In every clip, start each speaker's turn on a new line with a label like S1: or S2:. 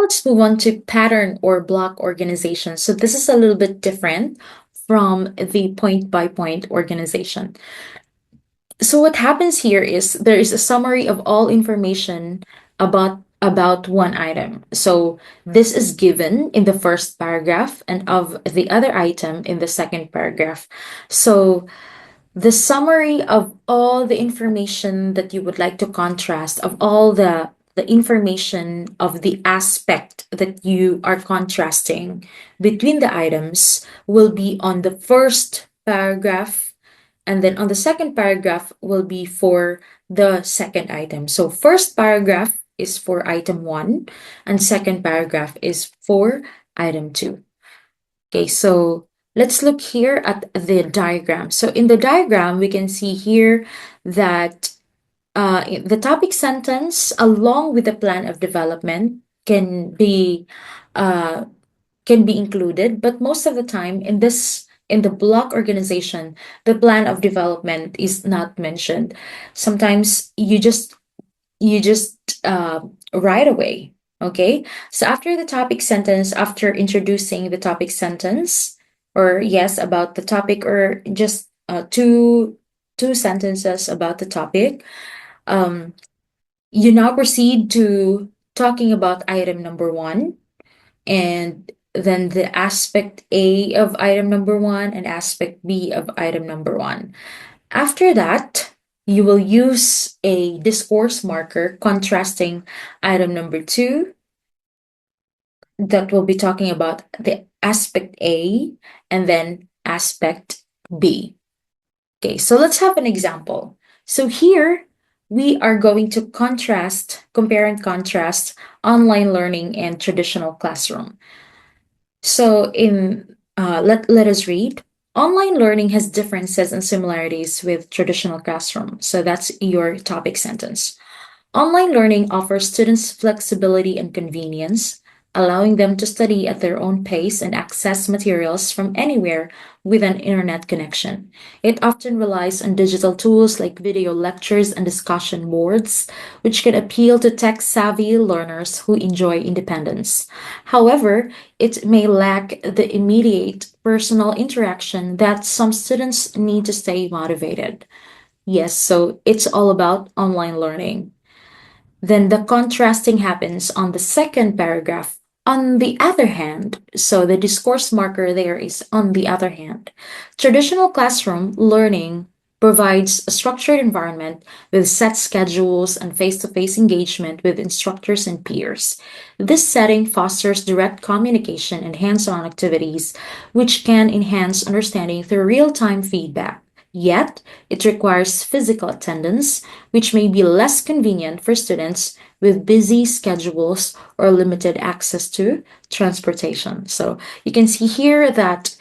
S1: let's move on to pattern or block organization. So this is a little bit different from the point by point organization. So what happens here is there is a summary of all information about one item. So this is given in the first paragraph and of the other item in the second paragraph. So the summary of all the information that you would like to contrast, of all the information of the aspect that you are contrasting between the items will be on the first paragraph, and then on the second paragraph will be for the second item. So first paragraph is for item 1 and second paragraph is for item 2. Okay, so let's look here at the diagram. So in the diagram, we can see here that the topic sentence along with the plan of development uh, can be included, but most of the time in the block organization, the plan of development is not mentioned. Sometimes you just right away. Okay, so after the topic sentence, after introducing the topic sentence, or yes, about the topic, or just two sentences about the topic, um, you now proceed to talking about item number 1, and then the aspect A of item number 1 and aspect B of item number 1. After that, you will use a discourse marker contrasting item number 2 that will be talking about the aspect A and then aspect B. Okay, so let's have an example. So here we are going to compare and contrast online learning and traditional classroom. So let us read. Online learning has differences and similarities with traditional classroom. So that's your topic sentence. Online learning offers students flexibility and convenience, allowing them to study at their own pace and access materials from anywhere with an internet connection. It often relies on digital tools like video lectures and discussion boards, which can appeal to tech-savvy learners who enjoy independence. However, it may lack the immediate personal interaction that some students need to stay motivated. Yes, so it's all about online learning. Then the contrasting happens on the second paragraph. On the other hand, so the discourse marker there is on the other hand. Traditional classroom learning provides a structured environment with set schedules and face-to-face engagement with instructors and peers. This setting fosters direct communication and hands-on activities, which can enhance understanding through real-time feedback. Yet, it requires physical attendance, which may be less convenient for students with busy schedules or limited access to transportation. So you can see here that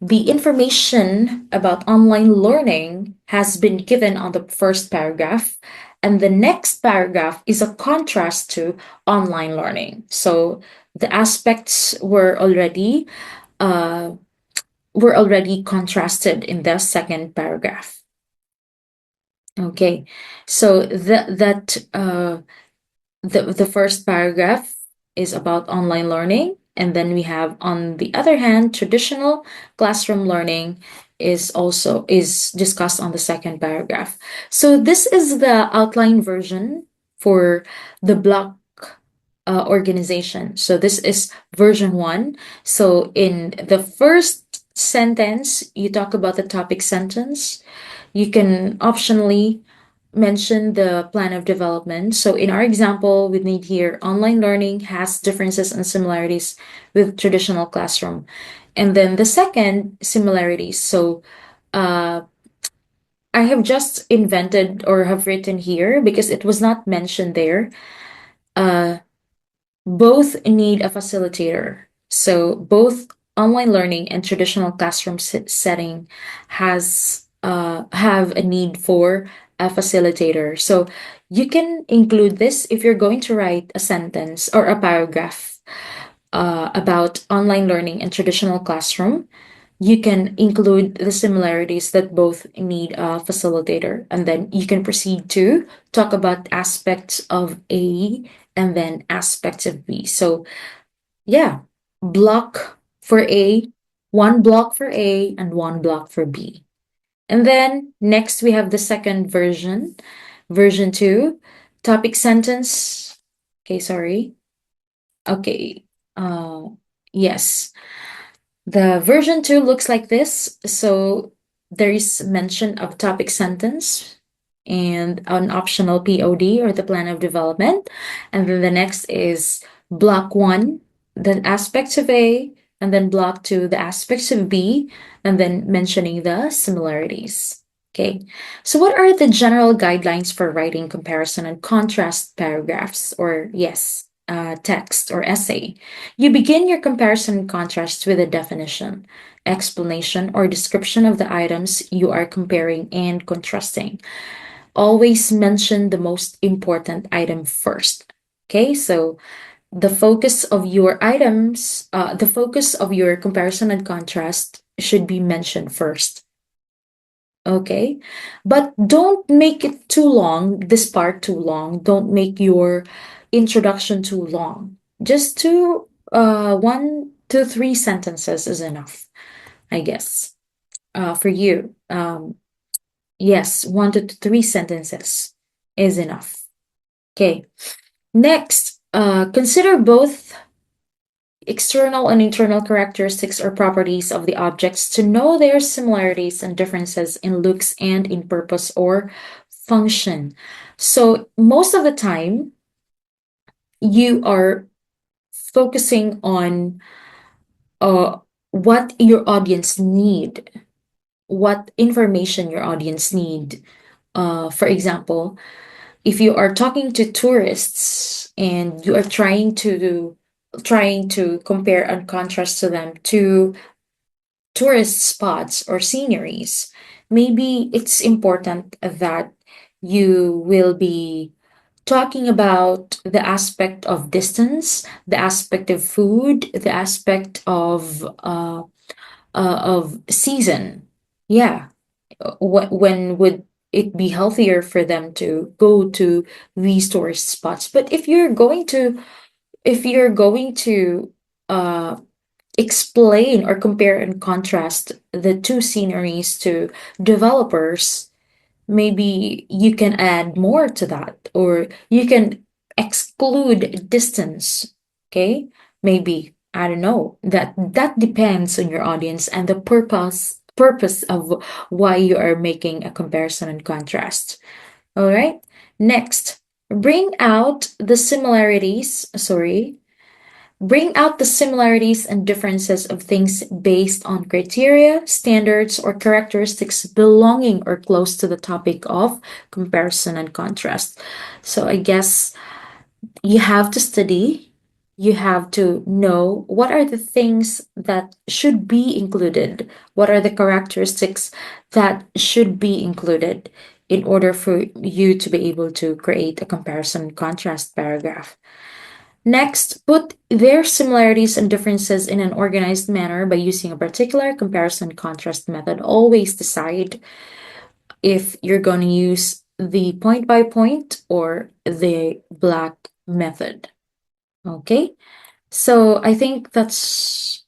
S1: the information about online learning has been given on the first paragraph, and the next paragraph is a contrast to online learning. So the aspects were already contrasted in the second paragraph. Okay, so the first paragraph is about online learning, and then we have, on the other hand, traditional classroom learning is discussed on the second paragraph. So this is the outline version for the block organization. So this is version 1. So in the first sentence, you talk about the topic sentence. You can optionally mention the plan of development. So in our example, we need here online learning has differences and similarities with traditional classroom. And then the second, similarities. So I have just invented or have written here because it was not mentioned there. Both need a facilitator. So both online learning and traditional classroom setting have a need for a facilitator. So you can include this if you're going to write a sentence or a paragraph about online learning and traditional classroom. You can include the similarities that both need a facilitator, and then you can proceed to talk about aspects of A and then aspects of B. So yeah, block for A, one block for A, and one block for B. And then next we have the second version, version 2, topic sentence. Okay, sorry. Okay. Yes. The version 2 looks like this. So there is mention of topic sentence and an optional POD, or the plan of development. And then the next is block 1, the aspects of A, and then block 2, the aspects of B, and then mentioning the similarities. Okay, so what are the general guidelines for writing comparison and contrast paragraphs, or yes, text or essay? You begin your comparison and contrast with a definition, explanation, or description of the items you are comparing and contrasting. Always mention the most important item first. Okay, so the focus of your items, the focus of your comparison and contrast should be mentioned first. Okay, but don't make it too long, this part too long. Don't make your introduction too long. Just two, 1 to 3 sentences is enough, I guess, for you. Yes, 1 to 3 sentences is enough. Okay, next, consider both external and internal characteristics or properties of the objects to know their similarities and differences in looks and in purpose or function. So most of the time, you are focusing on what your audience need, what information your audience need. For example, if you are talking to tourists and you are trying to compare and contrast to them to tourist spots or sceneries, maybe it's important that you will be talking about the aspect of distance, the aspect of food, the aspect of season. Yeah, when would it be healthier for them to go to these tourist spots? But if you're going to uh explain or compare and contrast the two sceneries to developers, maybe you can add more to that, or you can exclude distance. Okay, maybe, I don't know, that depends on your audience and the purpose of why you are making a comparison and contrast. All right, next, bring out the similarities sorry bring out the similarities and differences of things based on criteria, standards, or characteristics belonging or close to the topic of comparison and contrast. So I guess you have to study, you have to know what are the things that should be included, what are the characteristics that should be included in order for you to be able to create a comparison and contrast paragraph. Next, put their similarities and differences in an organized manner by using a particular comparison contrast method. Always decide if you're going to use the point by point or the black method. Okay, so I think that's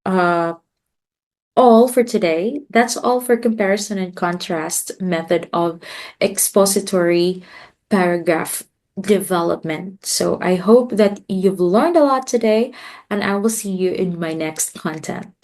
S1: uh, all for today. That's all for comparison and contrast method of expository paragraph development. So I hope that you've learned a lot today, and I will see you in my next content.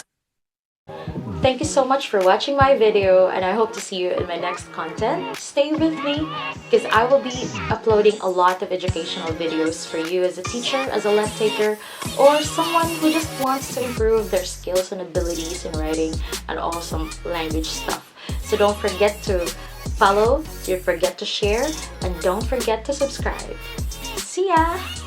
S1: Thank you so much for watching my video, and I hope to see you in my next content. Stay with me because I will be uploading a lot of educational videos for you as a teacher, as a lesson taker, or someone who just wants to improve their skills and abilities in writing and awesome language stuff. So don't forget to follow, don't forget to share, and don't forget to subscribe. See ya!